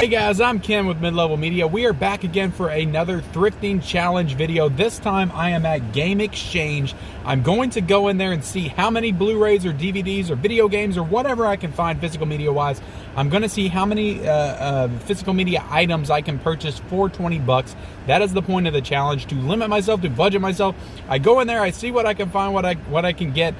Hey guys, I'm Ken with Mid-Level Media. We are back again for another thrifting challenge video. This time I am at Game Exchange. I'm going to go in there and see how many Blu-rays or DVDs or video games or whatever I can find physical media wise. I'm going to see how many physical media items I can purchase for 20 bucks. That is the point of the challenge, to limit myself, to budget myself. I go in there, I see what I can find, what I can get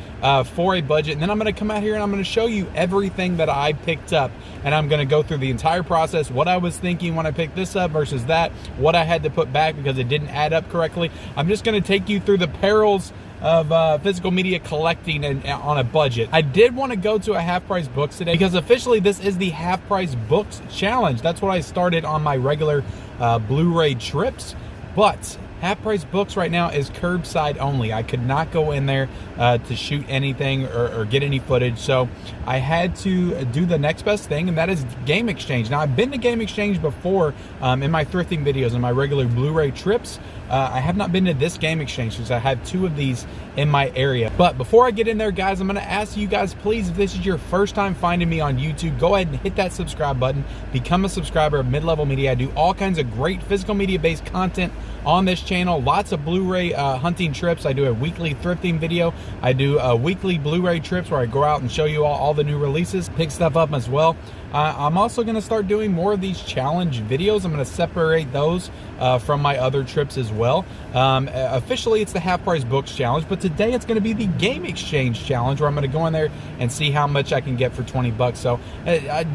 for a budget, and then I'm going to come out here and I'm going to show you everything that I picked up, and I'm going to go through the entire process, what I was thinking when I picked this up versus that, what I had to put back because it didn't add up correctly. I'm just going to take you through the perils of physical media collecting and on a budget. I did want to go to a half price books today because officially this is the half price books challenge. That's what I started on my regular Blu-ray trips, but half price books right now is curbside only. I could not go in there to shoot anything or get any footage, so I had to do the next best thing, and that is Game Exchange. Now, I've been to Game Exchange before in my thrifting videos and my regular Blu-ray trips. I have not been to this Game Exchange because I have two of these in my area. But before I get in there, guys, I'm going to ask you guys, please, if this is your first time finding me on YouTube, go ahead and hit that subscribe button. Become a subscriber of Mid-Level Media. I do all kinds of great physical media-based content on this channel. Lots of Blu-ray hunting trips. I do a weekly thrifting video. I do weekly Blu-ray trips where I go out and show you all the new releases, pick stuff up as well. I'm also going to start doing more of these challenge videos. I'm going to separate those from my other trips as well. Officially, it's the half price books challenge, but today it's going to be the Game Exchange challenge, where I'm going to go in there and see how much I can get for 20 bucks. So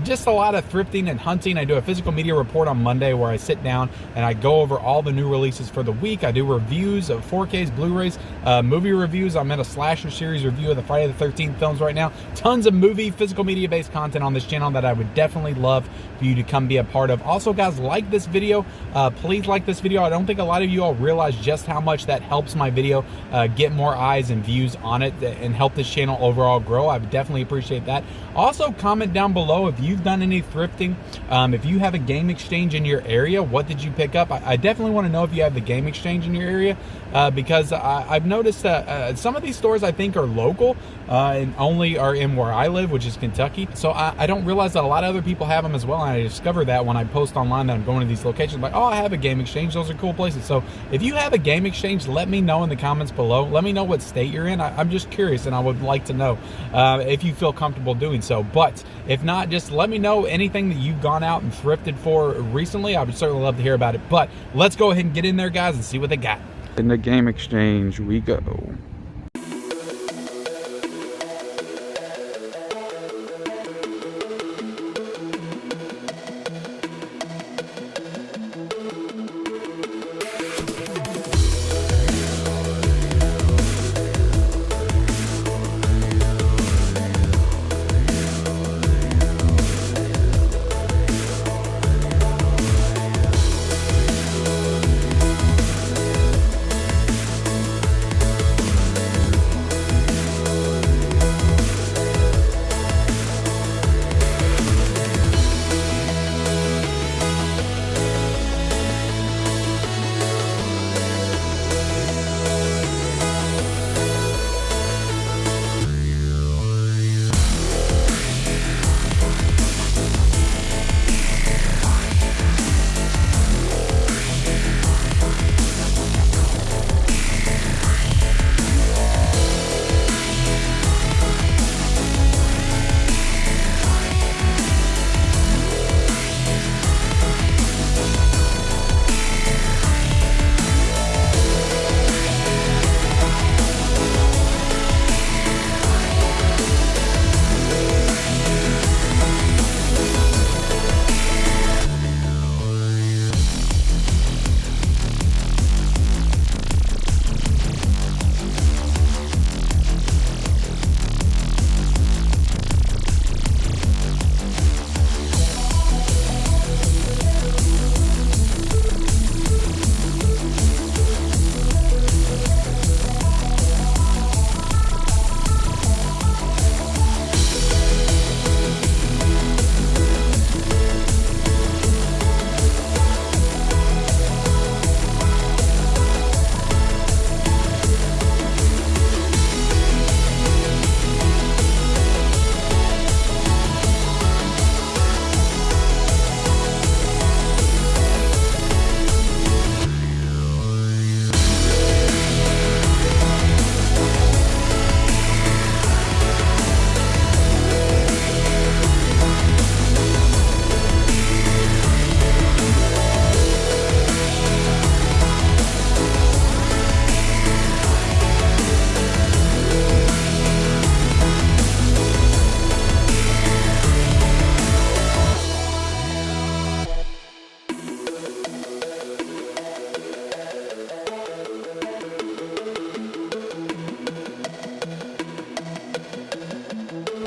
just a lot of thrifting and hunting. I do a physical media report on Monday where I sit down and I go over all the new releases for the week. I do reviews of 4Ks, Blu-rays, movie reviews. I'm in a slasher series review of the Friday the 13th films right now. Tons of movie physical media based content on this channel that I would definitely love for you to come be a part of. Also, guys, like this video. Please like this video. I don't think a lot of you all realize just how much that helps my video get more eyes and views on it and help this channel overall grow. I would definitely appreciate that. Also, comment down below if you've done any thrifting. If you have a Game Exchange in your area, what did you pick up? I definitely want to know if you have the Game Exchange in your area, because I've noticed that some of these stores I think are local and only are in where I live, which is Kentucky. So I don't realize that a lot of other people have them as well, and I discover that when I post online that I'm going to these locations, like, oh, I have a Game Exchange. Those are cool places. So if you have a Game Exchange, let me know in the comments below. Let me know what state you're in. I'm just curious, and I would like to know if you feel comfortable doing so. But if not, just let me know anything that you've gone out and thrifted for recently. I would certainly love to hear about it. But let's go ahead and get in there, guys, and see what they got. In the Game Exchange we go.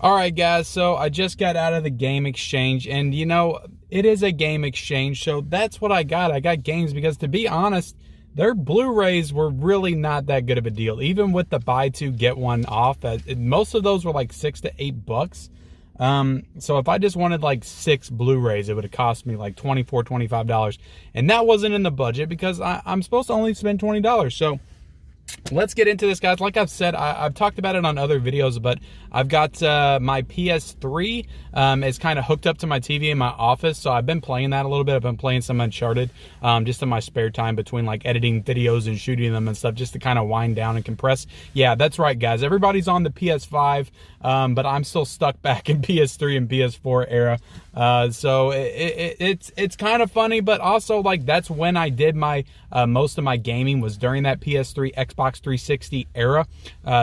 All right, guys, so I just got out of the game exchange, and you know, it is a game exchange, so that's what I got. I got games because, to be honest, their Blu-rays were really not that good of a deal. Even with the buy two, get one off, most of those were like $6 to $8. So if I just wanted like 6 Blu-rays, it would have cost me like $24, $25. And that wasn't in the budget because I'm supposed to only spend $20. So let's get into this, guys. Like I've said, I've talked about it on other videos, but I've got my PS3 is kind of hooked up to my TV in my office, so I've been playing that a little bit. I've been playing some Uncharted just in my spare time between like editing videos and shooting them and stuff, just to kind of wind down and compress. Yeah, that's right, guys. Everybody's on the PS5, but I'm still stuck back in PS3 and PS4 era. So it's kind of funny, but also like that's when I did my most of my gaming was during that PS3 Xbox 360 era.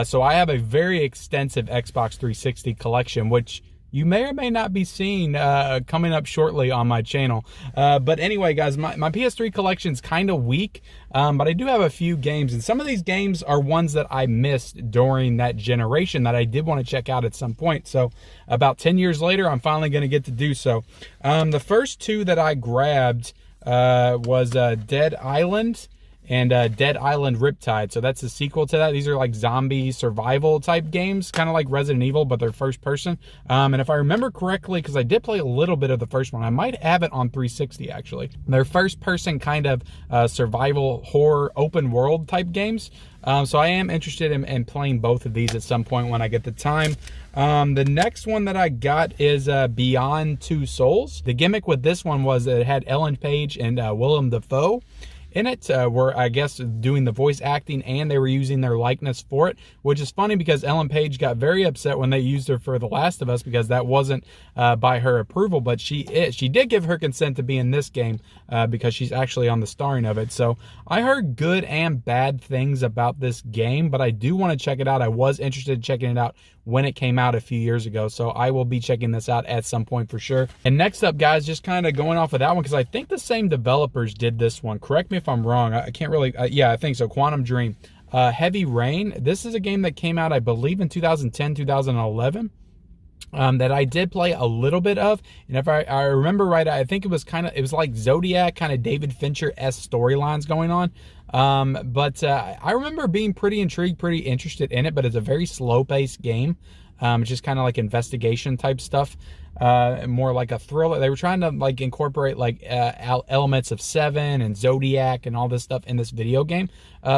So I have a very extensive Xbox 360 collection, which you may or may not be seeing coming up shortly on my channel. But anyway, guys, my PS3 collection's kind of weak, but I do have a few games, and some of these games are ones that I missed during that generation that I did want to check out at some point. So about 10 years later, I'm finally going to get to do so. The first two that I grabbed was Dead Island and Dead Island Riptide. So that's a sequel to that. These are like zombie survival type games, kind of like Resident Evil, but they're first person. And if I remember correctly, because I did play a little bit of the first one, I might have it on 360 actually. They're first person kind of survival horror open world type games. So I am interested in playing both of these at some point when I get the time. The next one that I got is Beyond Two Souls. The gimmick with this one was that it had Ellen Page and Willem Dafoe in it, were, I guess, doing the voice acting, and they were using their likeness for it, which is funny because Ellen Page got very upset when they used her for The Last of Us because that wasn't by her approval, but she did give her consent to be in this game because she's actually on the starring of it. So I heard good and bad things about this game, but I do want to check it out. I was interested in checking it out when it came out a few years ago, so I will be checking this out at some point for sure. And next up, guys, just kind of going off of that one, because I think the same developers did this one. Correct me if I'm wrong. I can't really, yeah, I think so. Quantum Dream. Heavy Rain. This is a game that came out, I believe, in 2010, 2011. That I did play a little bit of, and if I remember right, I think it was like Zodiac, kind of David Fincher-esque storylines going on. But I remember being pretty intrigued, pretty interested in it, but it's a very slow-paced game. It's just kind of like investigation type stuff, more like a thriller. They were trying to like incorporate like elements of Seven and Zodiac and all this stuff in this video game.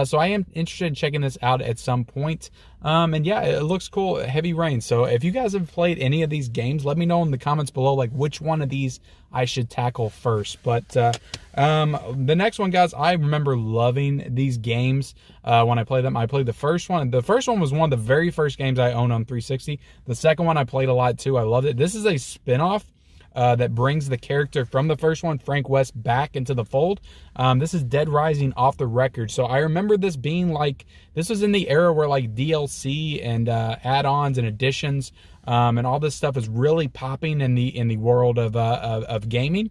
So I am interested in checking this out at some point. And yeah, it looks cool. Heavy Rain. So if you guys have played any of these games, let me know in the comments below, like which one of these I should tackle first. But the next one, guys, I remember loving these games when I played them. I played the first one. The first one was one of the very first games I owned on 360. The second one I played a lot too. I loved it. This is a spin-off that brings the character from the first one, Frank West, back into the fold. This is Dead Rising Off the Record. So I remember this being like, this was in the era where like DLC and add-ons and additions and all this stuff is really popping in the world of gaming.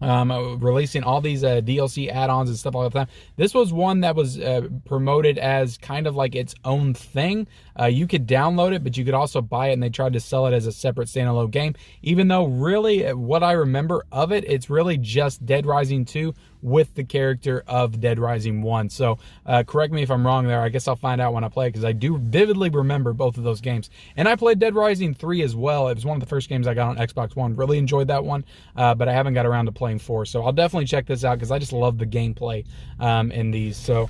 Releasing all these DLC add-ons and stuff all the time. This was one that was promoted as kind of like its own thing. You could download it, but you could also buy it, and they tried to sell it as a separate standalone game, even though really what I remember of it, it's really just Dead Rising 2 with the character of Dead Rising 1. So correct me if I'm wrong there. I guess I'll find out when I play it, because I do vividly remember both of those games. And I played Dead Rising 3 as well. It was one of the first games I got on Xbox One. Really enjoyed that one, but I haven't got around to playing 4. So I'll definitely check this out, because I just love the gameplay in these. So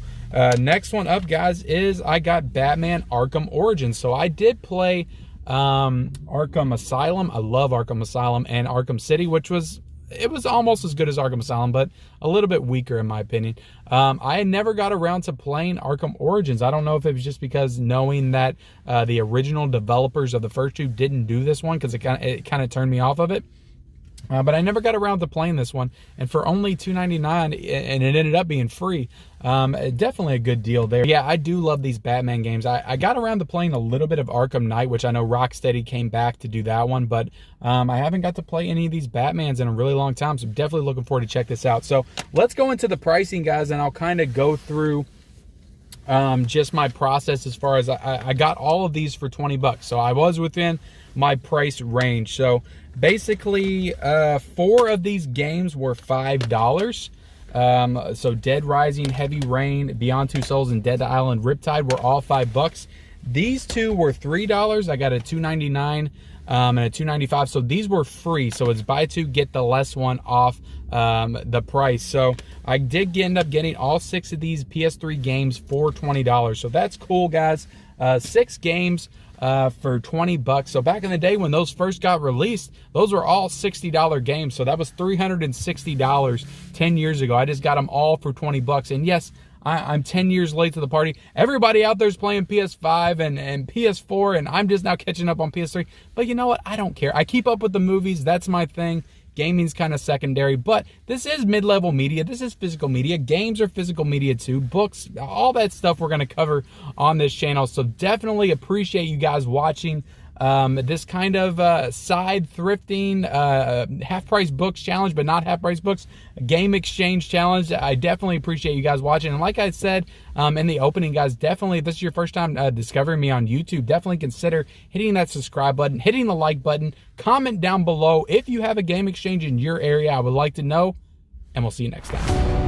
next one up, guys, is I got Batman Arkham Origins. So I did play Arkham Asylum. I love Arkham Asylum, and Arkham City, which was, it was almost as good as Arkham Asylum, but a little bit weaker in my opinion. I never got around to playing Arkham Origins. I don't know if it was just because knowing that the original developers of the first two didn't do this one, because it kind of turned me off of it. But I never got around to playing this one, and for only $2.99, and it ended up being free. Definitely a good deal there. Yeah, I do love these Batman games. I got around to playing a little bit of Arkham Knight, which I know Rocksteady came back to do that one, but I haven't got to play any of these Batmans in a really long time, so I'm definitely looking forward to check this out. So let's go into the pricing, guys, and I'll kind of go through just my process as far as I got all of these for 20 bucks. So I was within my price range. So basically 4 of these games were $5. So Dead Rising, Heavy Rain, Beyond Two Souls, and Dead Island Riptide were all $5. These 2 were $3. I got a $2.99 and a $2.95. So these were free. So it's buy 2, get the less one off the price. So I did end up getting all 6 of these PS3 games for $20. So that's cool, guys. 6 games for 20 bucks. So back in the day when those first got released, those were all $60 games. So that was $360 10 years ago. I just got them all for 20 bucks. And yes, I'm 10 years late to the party. Everybody out there's playing PS5 and PS4, and I'm just now catching up on PS3. But you know what? I don't care. I keep up with the movies. That's my thing. Gaming's kind of secondary, but this is mid-level media. This is physical media. Games are physical media too. Books, all that stuff we're going to cover on this channel. So definitely appreciate you guys watching this kind of side thrifting, half-price books challenge, but not half-price books, game exchange challenge. I definitely appreciate you guys watching. And like I said in the opening, guys, definitely, if this is your first time discovering me on YouTube, definitely consider hitting that subscribe button, hitting the like button, comment down below if you have a game exchange in your area. I would like to know, and we'll see you next time.